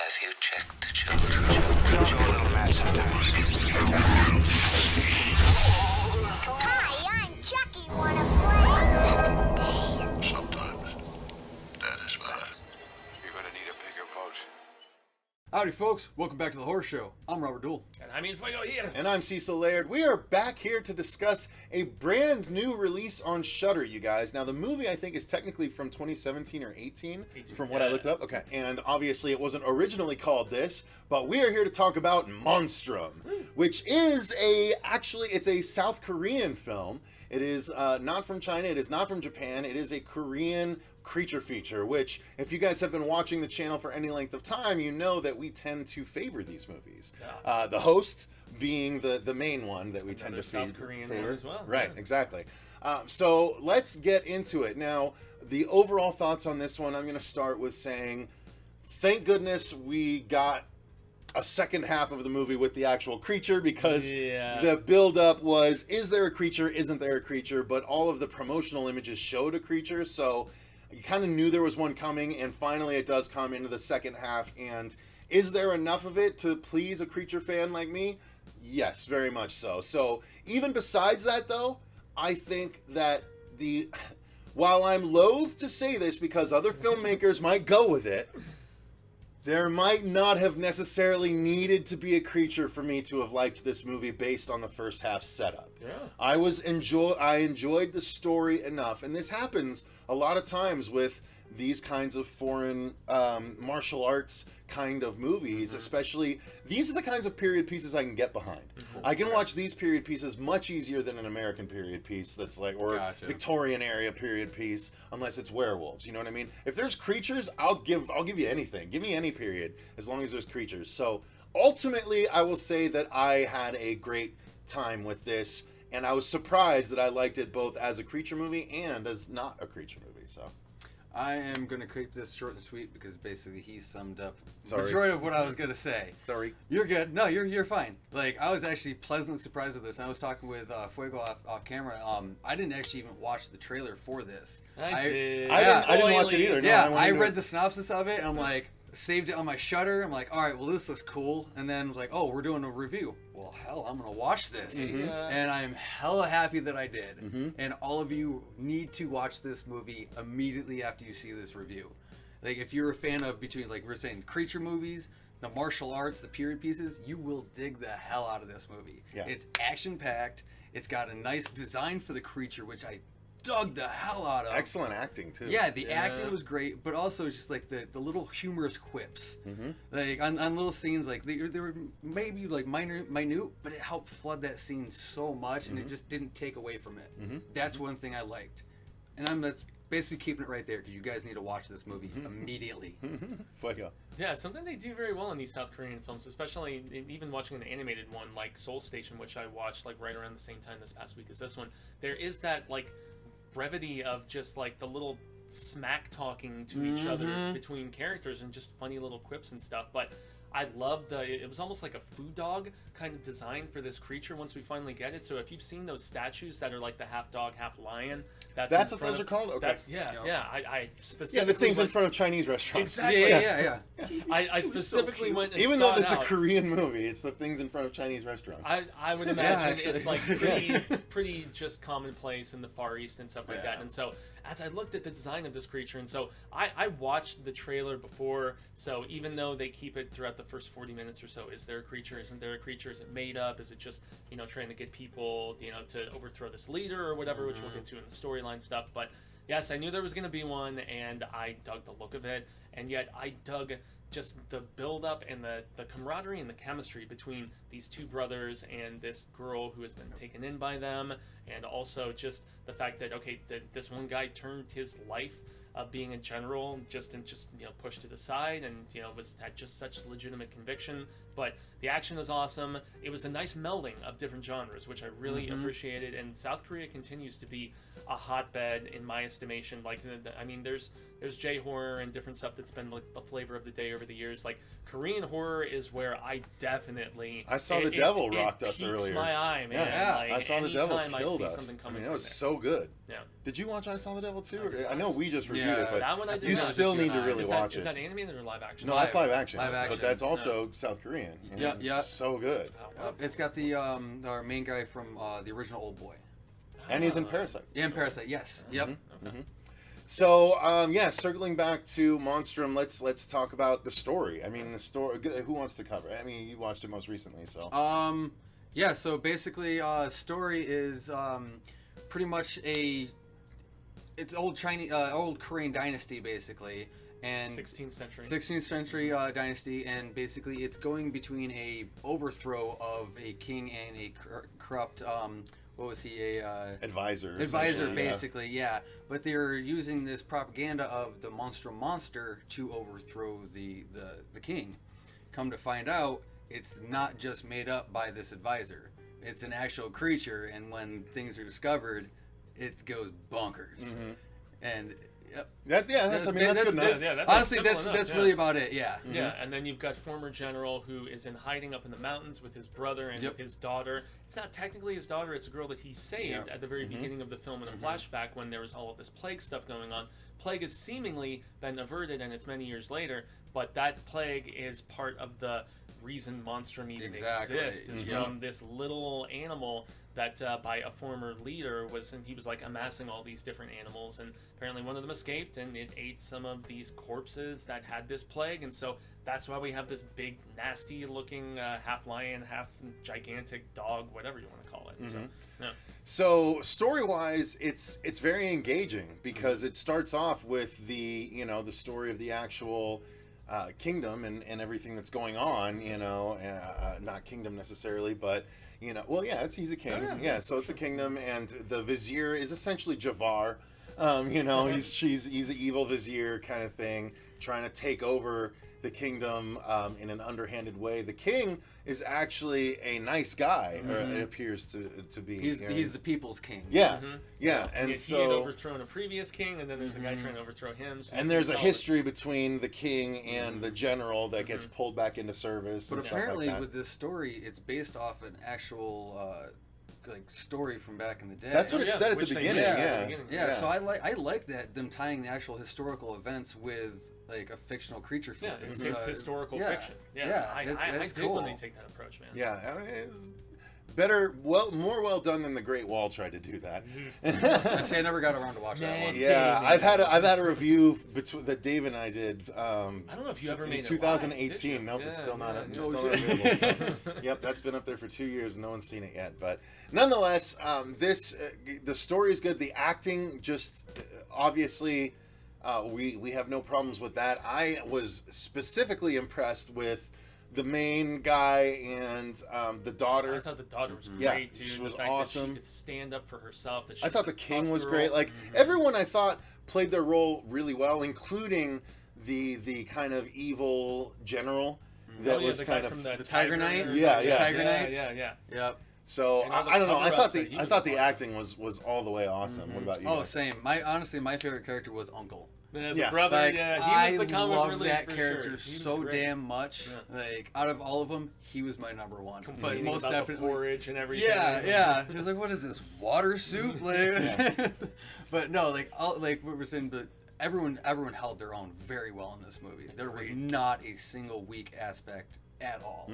Have you checked the children? Hi, I'm Chucky. Wanna play? Sometimes that is better. You're gonna need a bigger boat. Howdy folks, welcome back to the Horror Show. I'm Robert Duell. And I mean Fuego here. And I'm Cecil Laird. We are back here to discuss a brand new release on Shudder, you guys. Now, the movie, I think, is technically from 2017 or 18, from what I looked up. Okay. And obviously, it wasn't originally called this, but we are here to talk about Monstrum, which is it's a South Korean film. It is not from China. It is not from Japan. It is a Korean creature feature, which, if you guys have been watching the channel for any length of time, you know that we tend to favor these movies. Yeah. The host being the main one that we tend to South Korean favor. one as well. Right, Yeah. exactly. So let's get into it. Now, the overall thoughts on this one, I'm going to start with saying, thank goodness we got a second half of the movie with the actual creature, because the build-up was, is there a creature, isn't there a creature, but all of the promotional images showed a creature, so you kind of knew there was one coming, and finally it does come into the second half. And is there enough of it to please a creature fan like me? Yes, very much so. So even besides that, though, I think that while I'm loath to say this because other filmmakers might go with it, there might not have necessarily needed to be a creature for me to have liked this movie based on the first half setup. Yeah. I enjoyed the story enough, and this happens a lot of times with these kinds of foreign martial arts kind of movies, especially. These are the kinds of period pieces I can get behind. I can watch these period pieces much easier than an American period piece that's like, or Victorian area period piece, unless it's werewolves. You know what I mean? If there's creatures, I'll give you anything. Give me any period as long as there's creatures. So ultimately, I will say that I had a great time with this, and I was surprised that I liked it both as a creature movie and as not a creature movie. So I am going to keep this short and sweet because basically he summed up the majority of what I was going to say. Sorry. You're good. No, you're fine. Like, I was actually pleasantly surprised at this. I was talking with Fuego off camera. I didn't actually even watch the trailer for this. I did. I didn't watch it either. No, Yeah, I read the synopsis of it, and I'm like, saved it on my Shudder. I'm like, all right, well, this looks cool. And then was like, oh, we're doing a review. Well, hell, I'm going to watch this. And I'm hella happy that I did. And all of you need to watch this movie immediately after you see this review. Like, if you're a fan of between, like we're saying, creature movies, the martial arts, the period pieces, you will dig the hell out of this movie. Yeah. It's action-packed. It's got a nice design for the creature, which I dug the hell out of. Excellent acting too. Yeah, the acting was great, but also just like the little humorous quips, like on little scenes, like they were maybe like minute, but it helped flood that scene so much, and it just didn't take away from it. That's one thing I liked, and that's basically keeping it right there because you guys need to watch this movie immediately. Fuego. Yeah, something they do very well in these South Korean films, especially even watching an animated one like Soul Station, which I watched like right around the same time this past week as this one. There is that like brevity of just like the little smack talking to each other between characters and just funny little quips and stuff. But I love it was almost like a food dog kind of design for this creature once we finally get it. So if you've seen those statues that are like the half dog, half lion, that's what those are called? Okay. That's, I specifically the things in front of Chinese restaurants. Exactly. Yeah. I specifically went and even though sought it's a out. Korean movie, it's the things in front of Chinese restaurants. I would imagine it's like pretty just commonplace in the Far East and stuff like that. And so as I looked at the design of this creature, and so I watched the trailer before, so even though they keep it throughout the first 40 minutes or so, is there a creature, isn't there a creature, is it made up, is it just, trying to get people, to overthrow this leader or whatever, which we'll get to in the storyline stuff. But yes, I knew there was going to be one, and I dug the look of it, and yet I dug just the build-up and the camaraderie and the chemistry between these two brothers and this girl who has been taken in by them, and also just the fact that, this one guy turned his life of being a general just pushed to the side, and had just such legitimate conviction. But the action was awesome. It was a nice melding of different genres, which I really appreciated. And South Korea continues to be a hotbed in my estimation. Like, there's there's J-horror and different stuff that's been like the flavor of the day over the years. Like Korean horror is where I definitely I saw The Devil rocked us earlier. My eye, man. Yeah, Like, I saw The Devil anytime killed I see us. something I coming mean, it was from so good. there. Yeah. Did you watch I Saw the Devil too? did I know we just reviewed Yeah. it, but That one I did you not. still need to Is really watch Is it. that animated or live action? No, that's live action. Live But action. that's also South Korean. And Yeah, it's yeah. so good. Oh, wow. It's got the our main guy from the original Old Boy. And he's in Parasite. Yeah, and Parasite. Yes. Yep. Okay. So, circling back to Monstrum, let's talk about the story. I mean, the story. Who wants to cover it? I mean, you watched it most recently, so. Yeah. So basically, story is pretty much it's old Chinese, old Korean dynasty basically, and 16th century. 16th century dynasty, and basically it's going between a overthrow of a king and a corrupt. What was he? Advisor, Advisor, yeah. basically, yeah. But they're using this propaganda of the Monstrum monster to overthrow the king. Come to find out, it's not just made up by this advisor. It's an actual creature, and when things are discovered, it goes bonkers. And yep. That's good enough. Yeah, that's honestly, simple that's enough, yeah. really about it. Yeah. Yeah, and then you've got former general who is in hiding up in the mountains with his brother and with his daughter. It's not technically his daughter; it's a girl that he saved at the very beginning of the film in a flashback when there was all of this plague stuff going on. Plague has seemingly been averted, and it's many years later. But that plague is part of the reason Monstrum even exists. Is from this little animal that by a former leader he was like amassing all these different animals, and apparently one of them escaped and it ate some of these corpses that had this plague, and so that's why we have this big nasty looking half lion, half gigantic dog, whatever you want to call it. So yeah. So story-wise, it's very engaging because it starts off with the story of the actual kingdom and everything that's going on. Not kingdom necessarily, but he's a king. So it's a kingdom, and the vizier is essentially Jafar. He's an evil vizier kind of thing, trying to take over the kingdom in an underhanded way. The king is actually a nice guy, or it appears to be. He's the people's king. Yeah, and he so had overthrown a previous king, and then there's a guy trying to overthrow him. So and there's a history between the king and the general that gets pulled back into service. But and apparently, stuff like with this story, it's based off an actual story from back in the day. that's what it said at the which they beginning. did. Yeah, Yeah, so I like that them tying the actual historical events with like a fictional creature film. it's historical yeah. fiction. Yeah, I it's dig cool. when they take that approach, man. Yeah, it's better, more well done than the Great Wall tried to do that. I say I never got around to watch that one. Yeah, I've had a review that Dave and I did. I don't know if you ever made in it 2018. live, did you? Nope, it's still not. Yeah, It's yeah. still not available. So, yep, that's been up there for 2 years. No one's seen it yet, but nonetheless, the story is good. The acting, just obviously, we have no problems with that. I was specifically impressed with the main guy and the daughter. I thought the daughter was great, Yeah, dude. she The was fact awesome. That she could stand up for herself. That she I thought the was a king tough was girl. great. Like everyone, I thought played their role really well, including the kind of evil general that was the guy kind from of. the Tiger Knight? Yeah, The yeah. Tiger Knights? Yeah. Yep. So And all the I don't know. I thought cover-ups that he the was I thought the part of. acting was all the way awesome. What about you? Oh, guys? same. Honestly, my favorite character was Uncle. The Yeah. brother, Like, he was the I comic love relief that for character sure. He was so great. damn much. Yeah. Like, out of all of them, he was my number one. But Complaining most about the definitely, porridge and everything. yeah. He was like, "What is this, water soup?" Like, but no, like what we're saying, but everyone held their own very well in this movie. There was not a single weak aspect at all.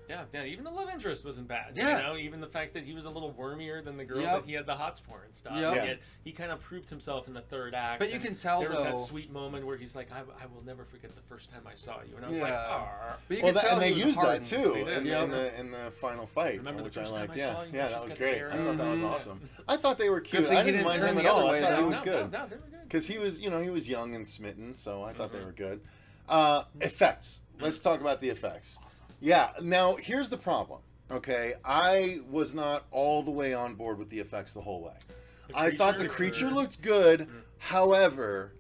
Yeah, even the love interest wasn't bad. Yeah. Even the fact that he was a little wormier than the girl Yep. that he had the hots for and stuff. Yep. Yet he kind of proved himself in the third act. But you and can tell, there was that though- sweet moment where he's like, I will never forget the first time I saw you. And I was Yeah. like, "Arr." But you Well, can tell and they he was used that hardened. too They did. in the final fight, Remember the which I first time liked. I saw you? Yeah, She's that was got great. the hair I thought that was on. awesome. I thought they were cute. thing I he didn't didn't mind turn them the at other all. way, I thought though. he was good No, they were good. because he was young and smitten, so I thought they were good. Effects. Let's talk about the effects. Yeah. Now here's the problem. Okay, I was not all the way on board with the effects the whole way. I thought the creature looked good. However,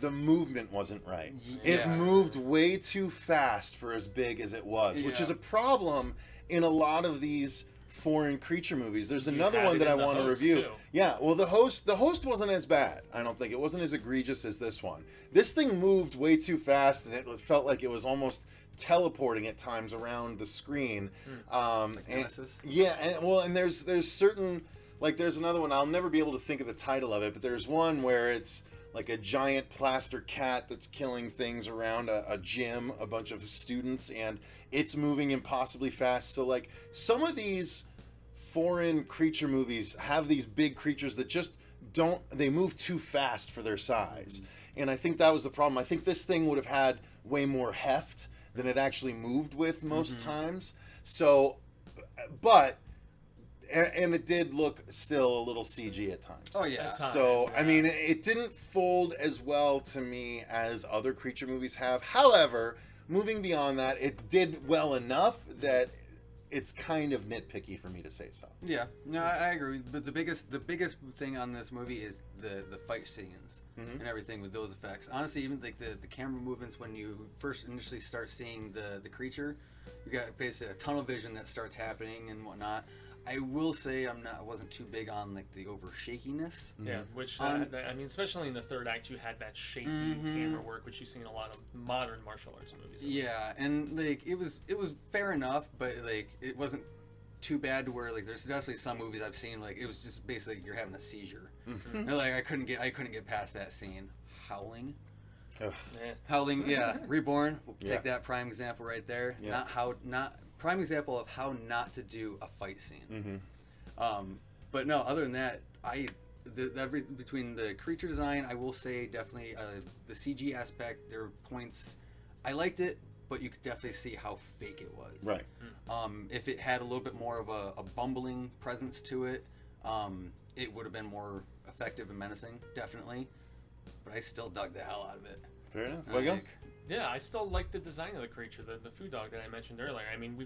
the movement wasn't right. It Yeah. moved way too fast for as big as it was, which Yeah. is a problem in a lot of these foreign creature movies. There's You another had one it that I in The want to Host, review. too. Yeah, well, the host wasn't as bad. I don't think it wasn't as egregious as this one. This thing moved way too fast, and it felt like it was almost teleporting at times around the screen. And, Nemesis? yeah, and there's certain, like, there's another one. I'll never be able to think of the title of it, but there's one where it's like a giant plaster cat that's killing things around a gym, a bunch of students, and it's moving impossibly fast. So, like, some of these foreign creature movies have these big creatures that just they move too fast for their size. And I think that was the problem. I think this thing would have had way more heft than it actually moved with most times. So, but, and it did look still a little CG at times. Oh yeah. At times. So, I mean, it didn't fold as well to me as other creature movies have. However, moving beyond that, it did well enough that it's kind of nitpicky for me to say so. Yeah, no, I agree. But the biggest thing on this movie is the fight scenes and everything with those effects. Honestly, even like the camera movements when you first initially start seeing the creature, you got basically a tunnel vision that starts happening and whatnot. I will say I wasn't too big on like the over shakiness. Yeah, which I mean, especially in the third act, you had that shaky camera work, which you see in a lot of modern martial arts movies. Yeah, and like it was fair enough, but like it wasn't too bad to where like there's definitely some movies I've seen like it was just basically you're having a seizure. And, like I couldn't get past that scene. Howling. Ugh. Yeah. Howling, yeah. Reborn. We'll Yeah. take that prime example right there. Yeah. Prime example of how not to do a fight scene. But no, other than that, between the creature design, I will say definitely the CG aspect. There were points I liked it, but you could definitely see how fake it was. Right. If it had a little bit more of a bumbling presence to it, it would have been more effective and menacing, definitely. But I still dug the hell out of it. Fair enough. Fuego? Like, Yeah, I still like the design of the creature, the food dog that I mentioned earlier. I mean,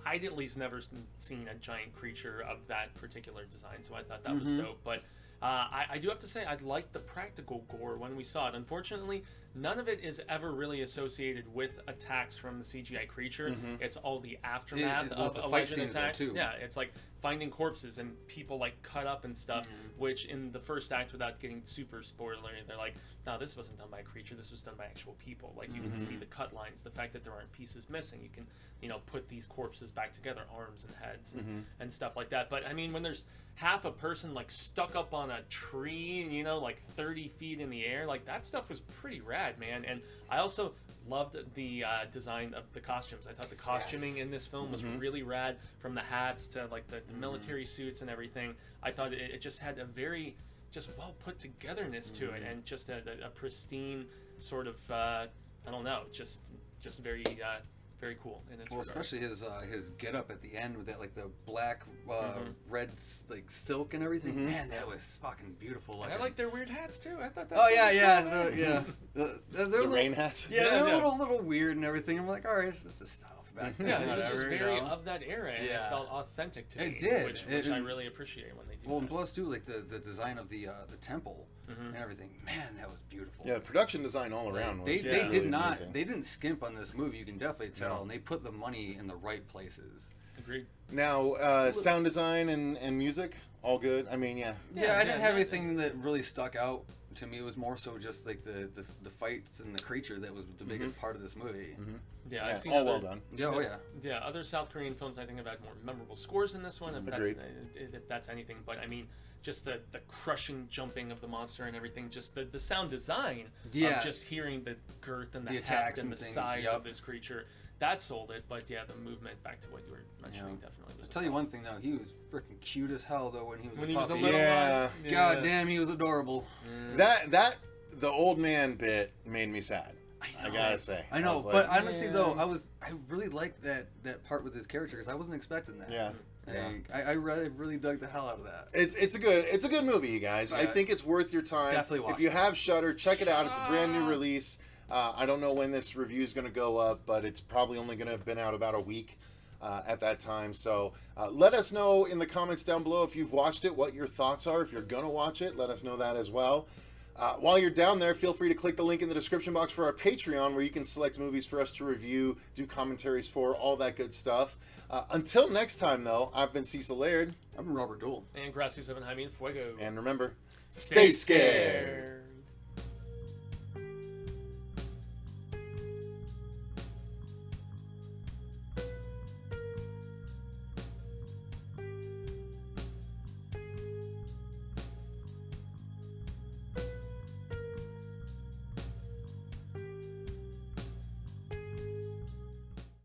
I'd at least never seen a giant creature of that particular design, so I thought that was dope. But I do have to say, I liked the practical gore when we saw it. Unfortunately, none of it is ever really associated with attacks from the CGI creature. It's all the aftermath well, of the fight alleged scenes though, attacks. too. Yeah, it's like finding corpses and people like cut up and stuff, which in the first act, without getting super spoilery, they're like, no, this wasn't done by a creature, this was done by actual people. Like, you can see the cut lines, the fact that there aren't pieces missing, you can, put these corpses back together, arms and heads and stuff like that. But I mean, when there's half a person like stuck up on a tree, like 30 feet in the air, like that stuff was pretty rad, man. And I also loved the design of the costumes. I thought the costuming in this film was really rad, from the hats to like the military suits and everything. I thought it just had a very just well put togetherness to it, and just a pristine sort of I don't know, just very very cool in its regard. especially his get up at the end with that like the black red like silk and everything. Man, that was fucking beautiful. And I like their weird hats too. I thought that. Oh yeah. The rain hats? Yeah, they're a little weird and everything. I'm like, all right, this is stuff back then. Yeah, it was just whatever, very of that era, and Yeah. it felt authentic to me. It did. which I really appreciate when they do Well, and that. plus too, like the design of the temple and everything. Man, that was beautiful. Yeah, production design all around was They really did not amazing. they didn't skimp on this movie. You can definitely tell, No. and they put the money in the right places. Agreed. Now, sound design and music, all good? I mean, yeah. Yeah, I didn't have anything that really stuck out to me. It was more so just like the fights and the creature that was the biggest part of this movie. Yeah, Yeah, I've seen all other, well done. Yeah, oh yeah. Yeah, other South Korean films I think have had more memorable scores than this one. Agreed. If that's anything, but I mean, just the crushing jumping of the monster and everything, just the sound design Yeah. of just hearing the girth and the, The heft attacks and and the things, size yep. of this creature, that sold it. But yeah, the movement, back to what you were mentioning, definitely was. I'll tell you one thing though, he was freaking cute as hell though when he was When a he was a puppy. little Yeah. one. God damn, he was adorable. That the old man bit made me sad. I gotta say. I know, was like, but honestly man. though, I really liked that part with his character because I wasn't expecting that. Yeah. And I really dug the hell out of that. It's a good movie, you guys. I Yeah. think it's worth your time. Definitely watch If you this. have Shudder, check it out. It's a brand new release. I don't know when this review is going to go up, but it's probably only going to have been out about a week at that time. So let us know in the comments down below if you've watched it, what your thoughts are. If you're going to watch it, let us know that as well. While you're down there, feel free to click the link in the description box for our Patreon, where you can select movies for us to review, do commentaries for, all that good stuff. Until next time, though, I've been Cecil Laird. I'm Robert Duell. And Gracias 7 Jaime and Fuego. And remember, stay scared.